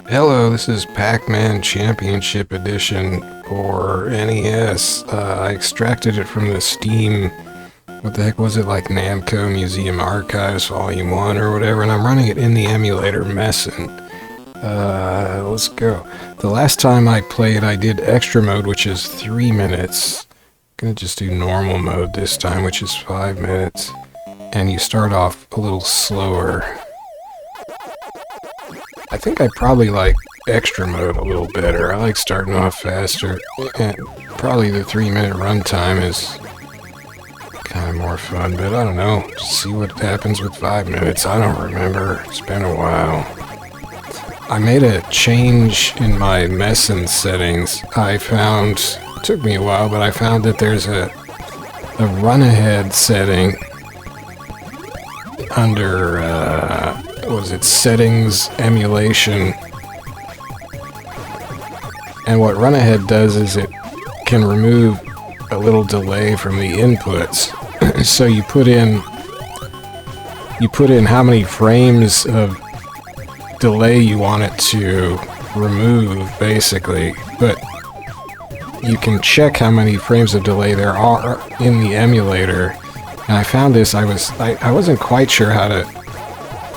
Hello, this is Pac-Man Championship Edition for NES. I extracted it from the Steam, what the heck was it, like Namco Museum Archives Volume 1 or whatever, and I'm running it in the emulator Mesen. Let's go. The last time I played, I did extra mode, which is 3 minutes. I'm gonna just do normal mode this time, which is 5 minutes. And you start off a little slower. I think I probably like extra mode a little better. I like starting off faster, and probably the 3-minute runtime is kind of more fun, but I don't know. See what happens with 5 minutes. I don't remember. It's been a while. I made a change in my Mesen settings. I found, it took me a while, but I found that there's a run-ahead setting under, what was it, settings, emulation, and what run ahead does is it can remove a little delay from the inputs. So you put in how many frames of delay you want it to remove, basically, but you can check how many frames of delay there are in the emulator. And I found this, I wasn't quite sure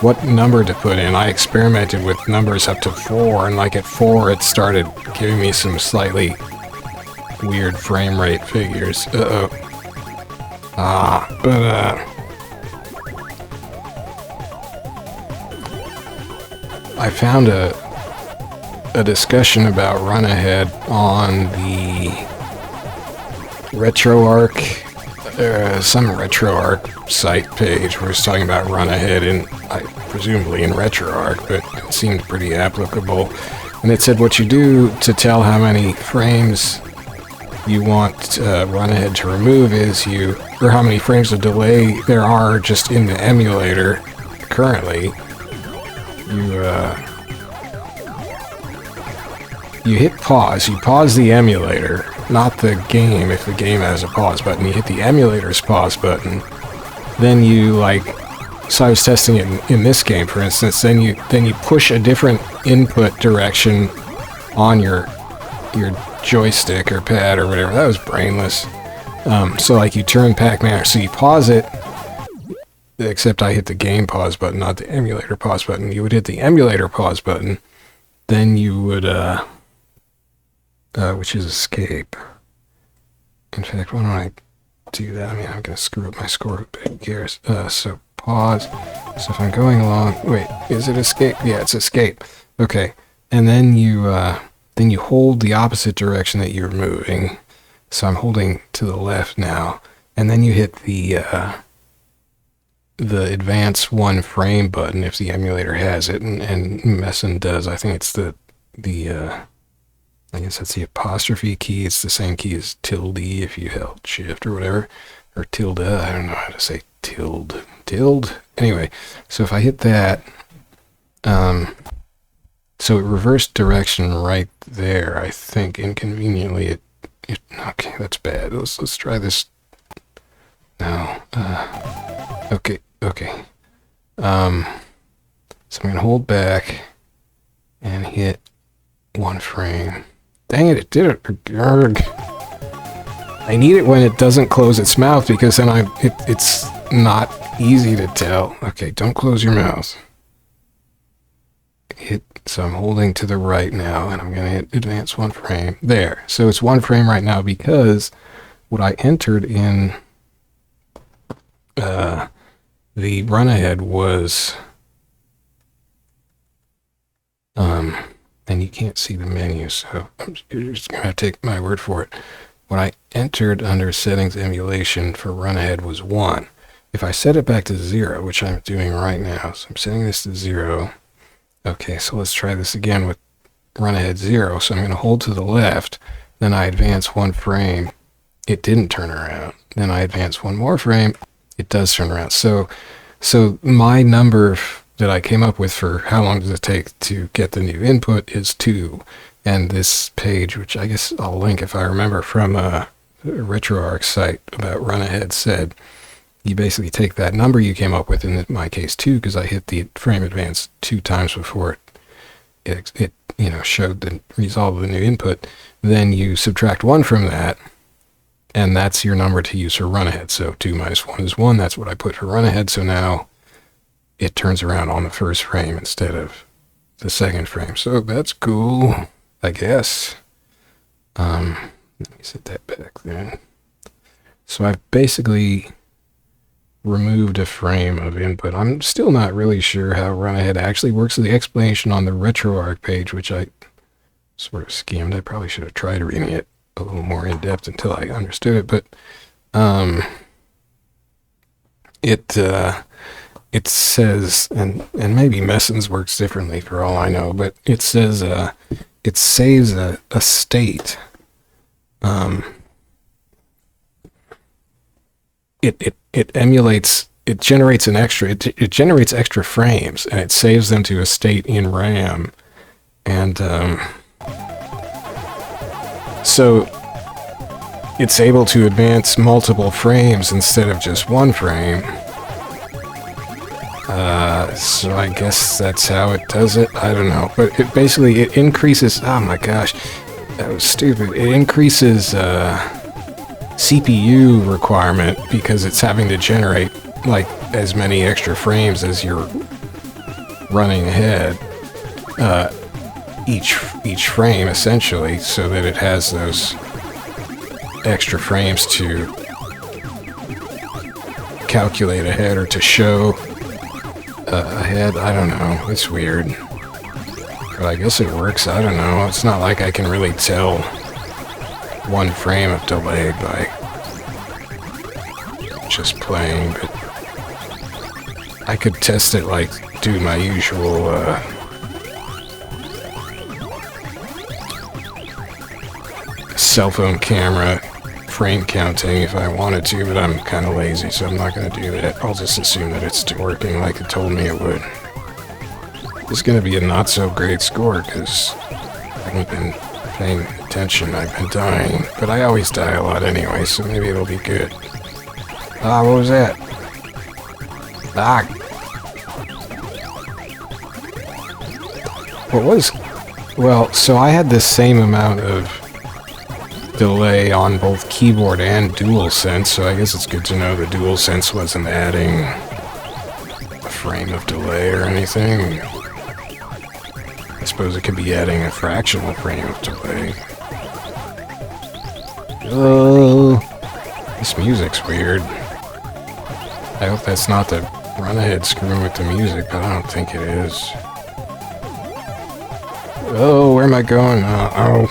what number to put in. I experimented with numbers up to 4, and like at 4 it started giving me some slightly weird frame rate figures. I found a discussion about run ahead on the RetroArch, some RetroArch site page where it's talking about run ahead in, presumably in RetroArch, but it seemed pretty applicable. And it said what you do to tell how many frames you want run ahead to remove is or how many frames of delay there are just in the emulator currently. You hit pause. You pause the emulator, not the game. If the game has a pause button, you hit the emulator's pause button. Then you so I was testing it in this game, for instance. Then you push a different input direction on your joystick or pad or whatever. That was brainless. So like you turn Pac-Man, so you pause it. Except I hit the game pause button, not the emulator pause button. You would hit the emulator pause button, then you would, which is escape. In fact, why don't I do that? I mean, I'm going to screw up my score a bit. Who cares? So pause. So if I'm going along, wait, is it escape? Yeah, it's escape. Okay, and then you hold the opposite direction that you're moving. So I'm holding to the left now, and then you hit the advance 1 frame button if the emulator has it, and Mesen does. I think it's the I guess that's the apostrophe key. It's the same key as tilde if you held shift or whatever, or tilde. I don't know how to say tilde. Anyway, so if I hit that, so it reversed direction right there. I think inconveniently it okay, that's bad. Let's try this. No. Okay. So I'm gonna hold back and hit 1 frame. Dang it did it. I need it when it doesn't close its mouth, because then it's not easy to tell. Okay, don't close your mouth. So I'm holding to the right now, and I'm gonna hit advance 1 frame. There. So it's 1 frame right now because what I entered in the run ahead was, and you can't see the menu, so you're just gonna have to take my word for it. What I entered under settings emulation for run ahead was 1. If I set it back to 0, which I'm doing right now, so I'm setting this to 0. Okay, so let's try this again with run ahead 0. So I'm going to hold to the left, then I advance 1 frame. It didn't turn around. Then I advance 1 more frame. It does turn around. So my number that I came up with for how long does it take to get the new input is 2. And this page, which I guess I'll link if I remember from a RetroArch site about run ahead, said you basically take that number you came up with, in my case 2, because I hit the frame advance 2 times before it showed the result of the new input, then you subtract 1 from that, and that's your number to use for run ahead. So 2 minus 1 is 1. That's what I put for run ahead. So now it turns around on the first frame instead of the second frame. So that's cool, I guess. Let me set that back then. So I've basically removed a frame of input. I'm still not really sure how run ahead actually works. The explanation on the RetroArch page, which I sort of skimmed. I probably should have tried reading it a little more in depth until I understood it, but it says, and maybe Mesen's works differently for all I know, but it says it saves a state. It emulates, it generates it generates extra frames, and it saves them to a state in RAM, and so it's able to advance multiple frames instead of just 1 frame. So I guess that's how it does it. I don't know, but it basically, it increases, oh my gosh, that was stupid. It increases CPU requirement because it's having to generate like as many extra frames as you're running ahead, each frame essentially, so that it has those extra frames to calculate ahead or to show ahead. I don't know, it's weird, but I guess it works. I don't know, it's not like I can really tell 1 frame of delay by just playing, but I could test it, like do my usual cell phone camera frame counting if I wanted to, but I'm kind of lazy, so I'm not going to do that. I'll just assume that it's working like it told me it would. It's going to be a not so great score because I haven't been paying attention. I've been dying, but I always die a lot anyway, so maybe it'll be good. Ah, what was that? Ah! What was... Well, so I had the same amount of delay on both keyboard and DualSense, so I guess it's good to know the DualSense wasn't adding a frame of delay or anything. I suppose it could be adding a fractional frame of delay. Oh, this music's weird. I hope that's not the run ahead screwing with the music, but I don't think it is. Oh, where am I going? Oh.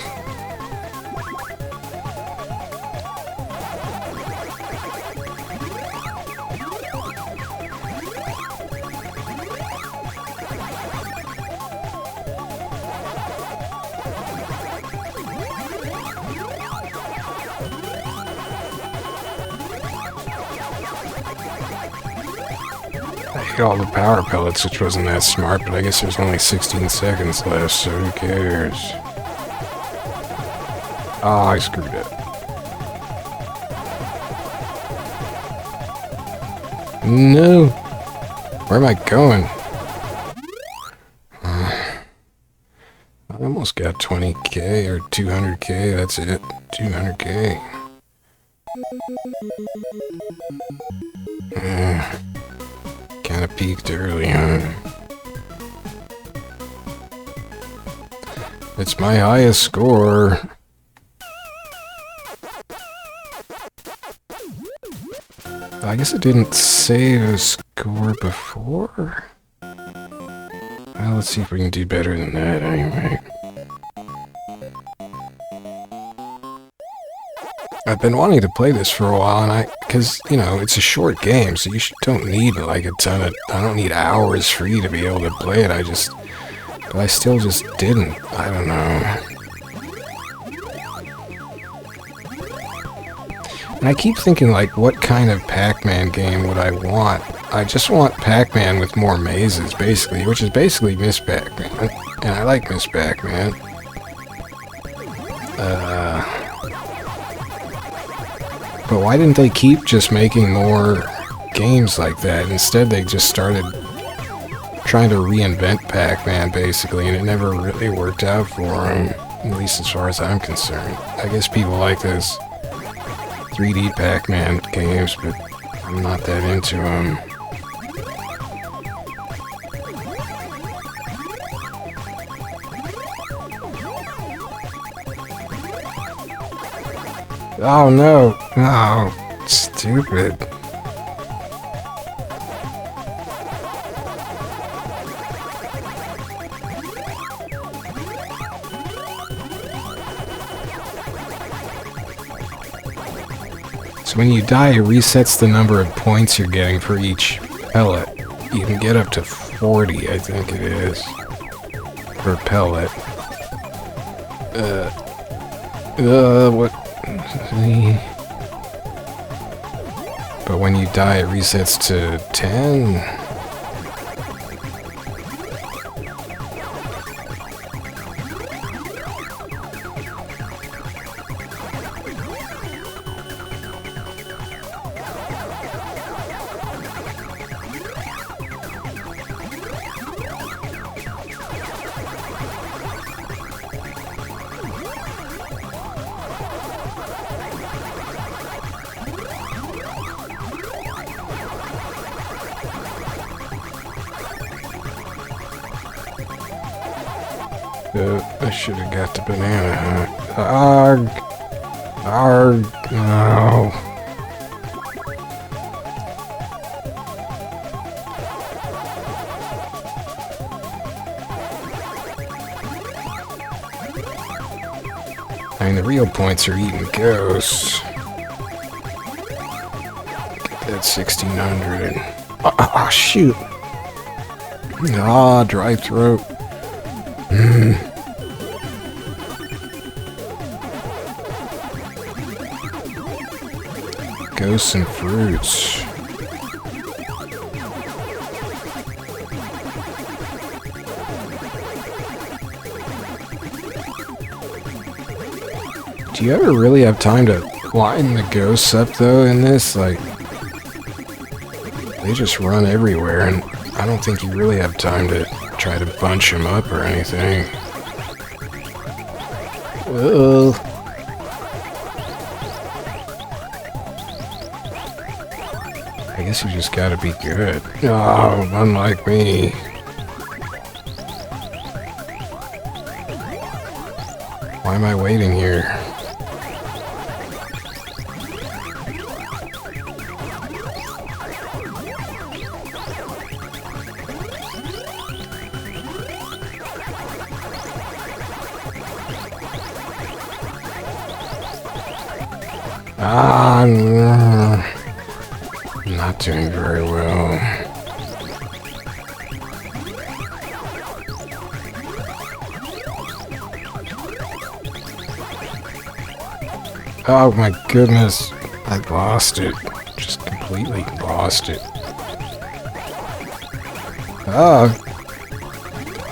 All the power pellets, which wasn't that smart, but I guess there's only 16 seconds left, so who cares? Oh, I screwed up. No! Where am I going? I almost got 20k or 200k, that's it. 200k. Kind of peaked early, huh? It's my highest score. I guess it didn't save a score before. Well, let's see if we can do better than that anyway. I've been wanting to play this for a while, and because, you know, it's a short game, so you don't need, like, a ton of, I don't need hours free to be able to play it, but I still just didn't, I don't know. And I keep thinking, like, what kind of Pac-Man game would I want? I just want Pac-Man with more mazes, basically, which is basically Miss Pac-Man, and I like Miss Pac-Man. But why didn't they keep just making more games like that? Instead, they just started trying to reinvent Pac-Man, basically, and it never really worked out for him, at least as far as I'm concerned. I guess people like those 3D Pac-Man games, but I'm not that into them. Oh no! Oh, stupid. So when you die, it resets the number of points you're getting for each pellet. You can get up to 40, I think it is, per pellet. What? But when you die, it resets to 10. I should have got the banana, huh? Arg! Arg! No! I mean, the real points are eating ghosts. Get that 1600. Oh, shoot! Ah, dry throat. Ghosts and fruits. Do you ever really have time to line the ghosts up, though, in this? Like, they just run everywhere, and I don't think you really have time to try to bunch them up or anything. Ugh. I guess you just gotta be good. Oh, unlike me. Why am I waiting here? Ah, no. Not doing very well. Oh my goodness, I lost it. Just completely lost it. Oh,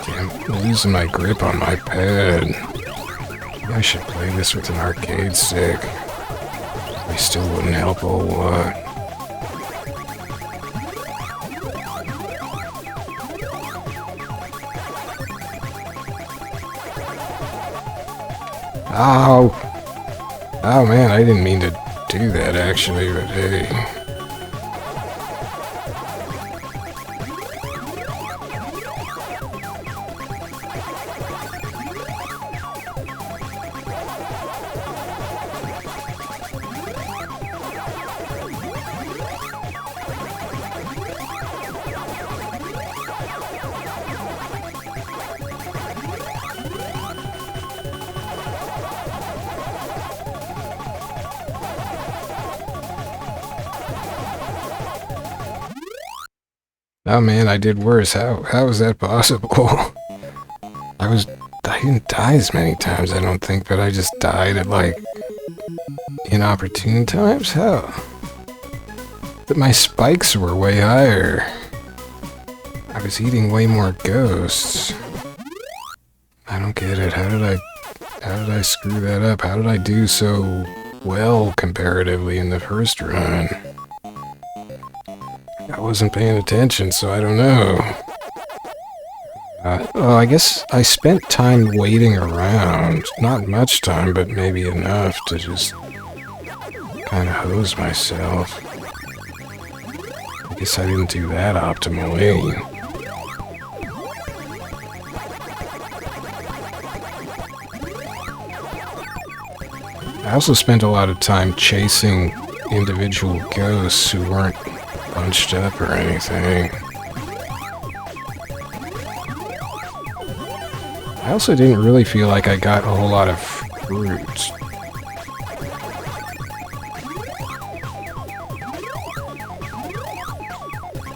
damn, I'm losing my grip on my pad. I should play this with an arcade stick. They still wouldn't help a whole lot. Ow! Oh man, I didn't mean to do that actually, but hey. Oh man, I did worse. How is that possible? I didn't die as many times, I don't think, but I just died at, like, inopportune times? How? But my spikes were way higher. I was eating way more ghosts. I don't get it. How did I screw that up? How did I do so well comparatively in the first run? I wasn't paying attention, so I don't know. Well, I guess I spent time waiting around. Not much time, but maybe enough to just kind of hose myself. I guess I didn't do that optimally. I also spent a lot of time chasing individual ghosts who weren't bunched up or anything. I also didn't really feel like I got a whole lot of fruits.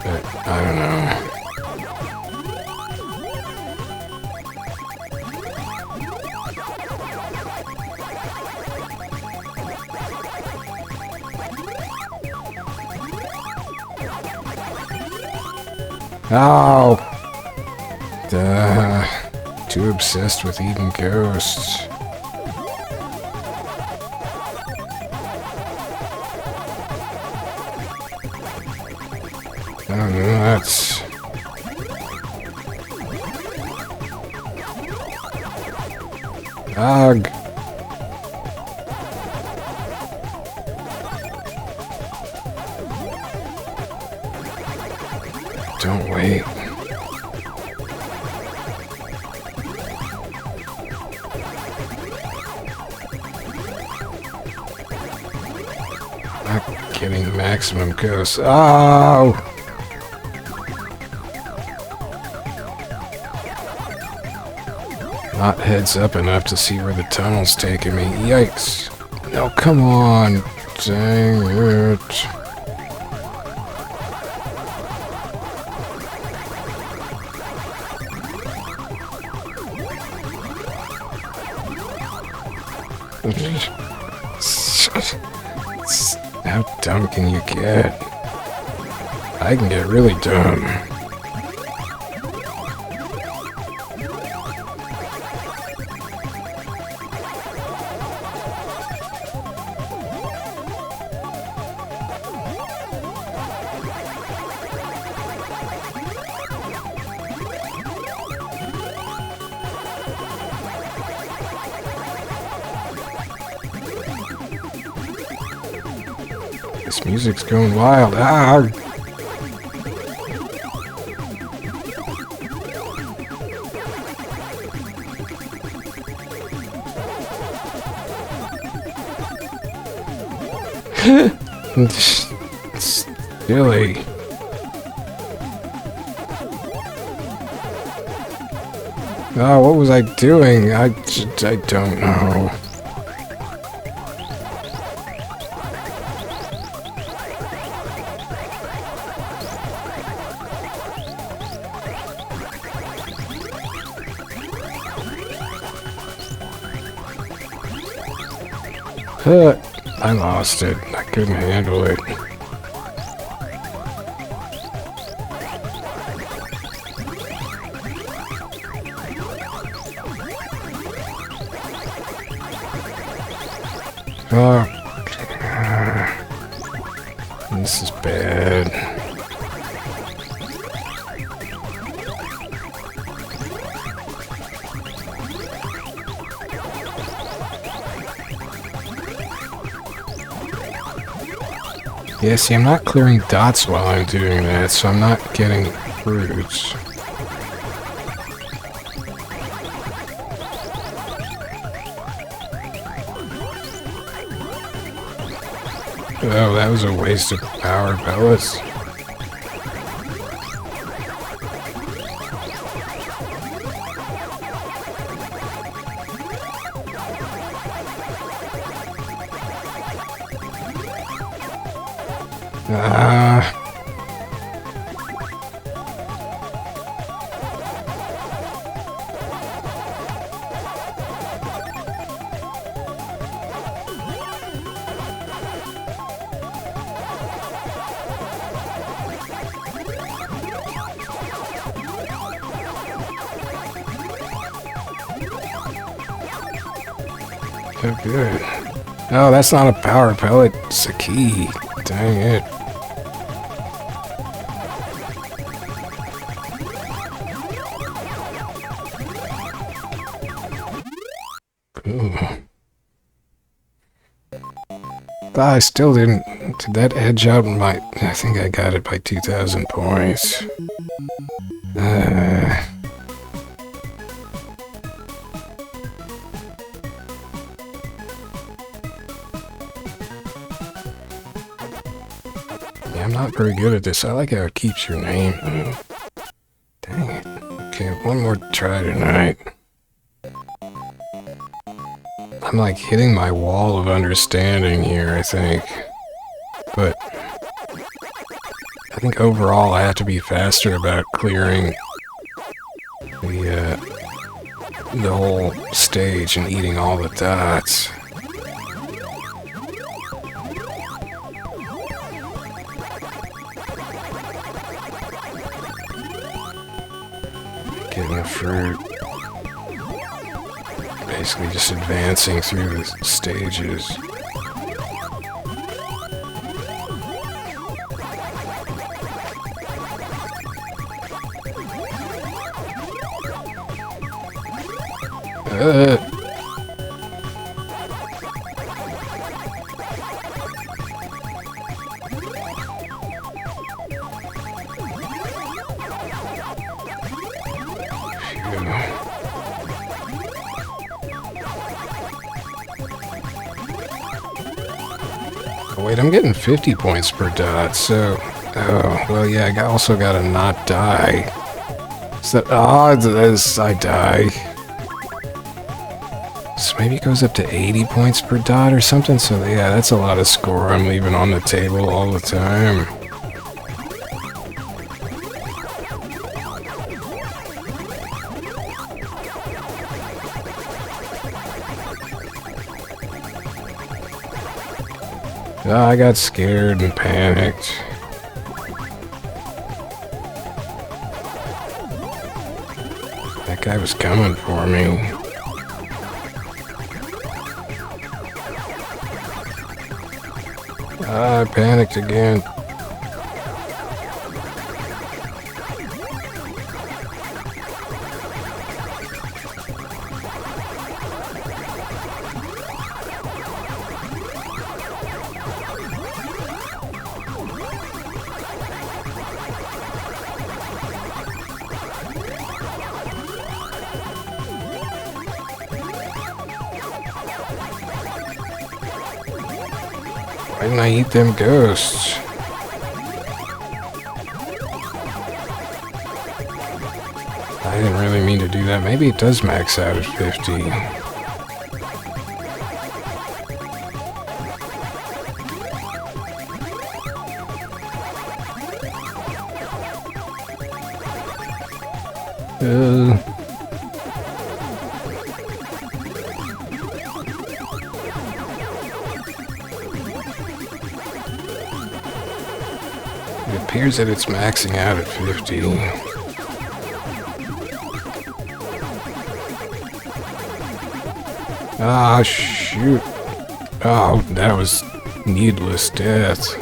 But I don't know. Oh! Duh. Too obsessed with eating ghosts. Oh, nuts. Ugh. Don't wait. Not getting maximum ghosts. Oh! Not heads up enough to see where the tunnel's taking me. Yikes. No, come on. Dang it. How dumb can you get? I can get really dumb. This music's going wild. Ah! Silly. Oh, what was I doing? I don't know. I lost it. I couldn't handle it. Oh. This is bad. Yeah, see, I'm not clearing dots while I'm doing that, so I'm not getting fruits. Oh, that was a waste of power pellets. Oh, good. Oh, that's not a power pellet. It's a key. Dang it. Ooh. I still didn't... Did that edge out my... I think I got it by 2,000 points. Yeah, I'm not very good at this. I like how it keeps your name. Dang it. Okay, one more try tonight. I'm like hitting my wall of understanding here, I think. But I think overall I have to be faster about clearing the whole stage and eating all the dots. Getting the fruit. Basically just advancing through the stages. Oh, wait, I'm getting 50 points per dot, so... Oh, well, yeah, I also gotta not die. So that... Oh, I die. So maybe it goes up to 80 points per dot or something, so yeah, that's a lot of score I'm leaving on the table all the time. I got scared and panicked. That guy was coming for me. I panicked again. Why didn't I eat them ghosts? I didn't really mean to do that. Maybe it does max out at 50. It appears that it's maxing out at 50. Ah, shoot. Oh, that was needless death.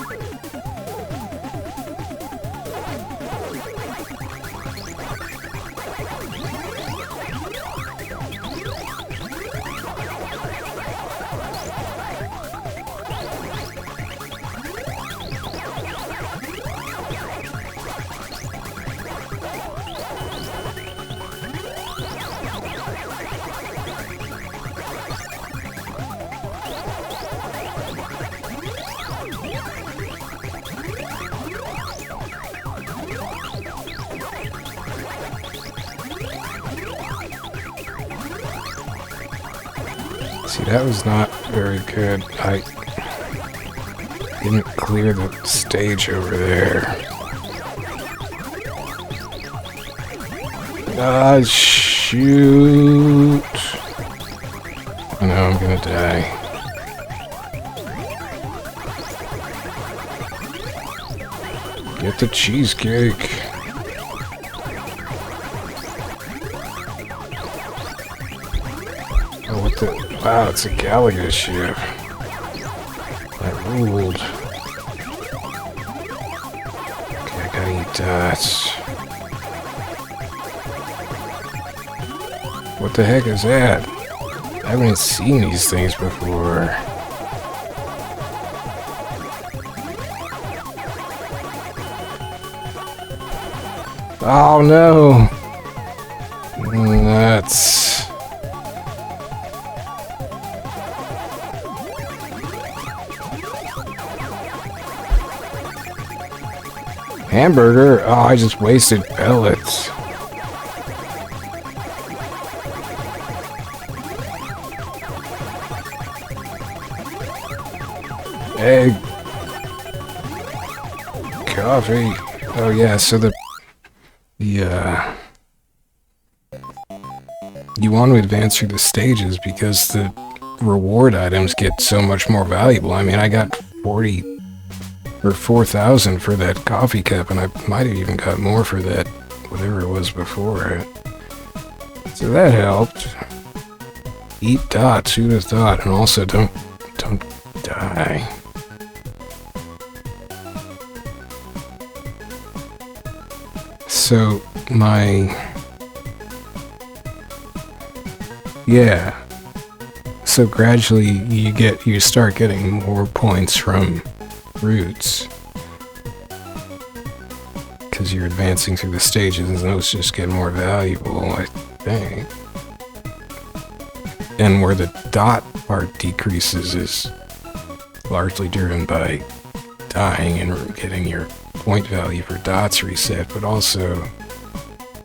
See, that was not very good. I didn't clear the stage over there. Ah, shoot. Oh, no, I'm gonna die. Get the cheesecake. Oh, what the... Wow, it's a Galaga ship. That ruled. Okay, I gotta eat dots. What the heck is that? haven't seen these things before. Oh no! Nuts. Hamburger? Oh, I just wasted pellets. Egg. Coffee. Oh yeah, so you want to advance through the stages because the reward items get so much more valuable. I mean, I got 40 or 4,000 for that coffee cup, and I might have even got more for that, whatever it was before. So that helped. Eat dots, who'd have thought? And also don't die. So so gradually you start getting more points from roots because you're advancing through the stages, and those just get more valuable, I think. And where the dot part decreases is largely driven by dying and getting your point value for dots reset, but also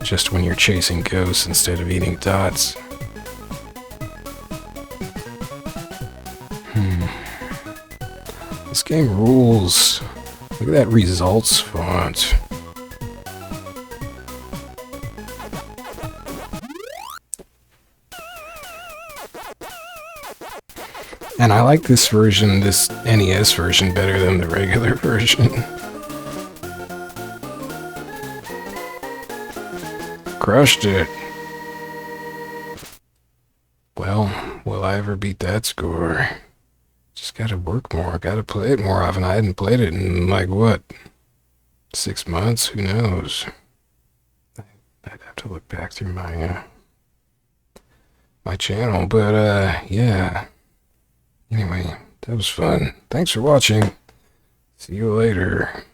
just when you're chasing ghosts instead of eating dots. This game rules. Look at that results font. And I like this version, this NES version, better than the regular version. Crushed it. Well, will I ever beat that score? Just gotta work more, gotta play it more often. I hadn't played it in, like, what, 6 months? Who knows? I'd have to look back through my, my channel, but, yeah. Anyway, that was fun. Thanks for watching. See you later.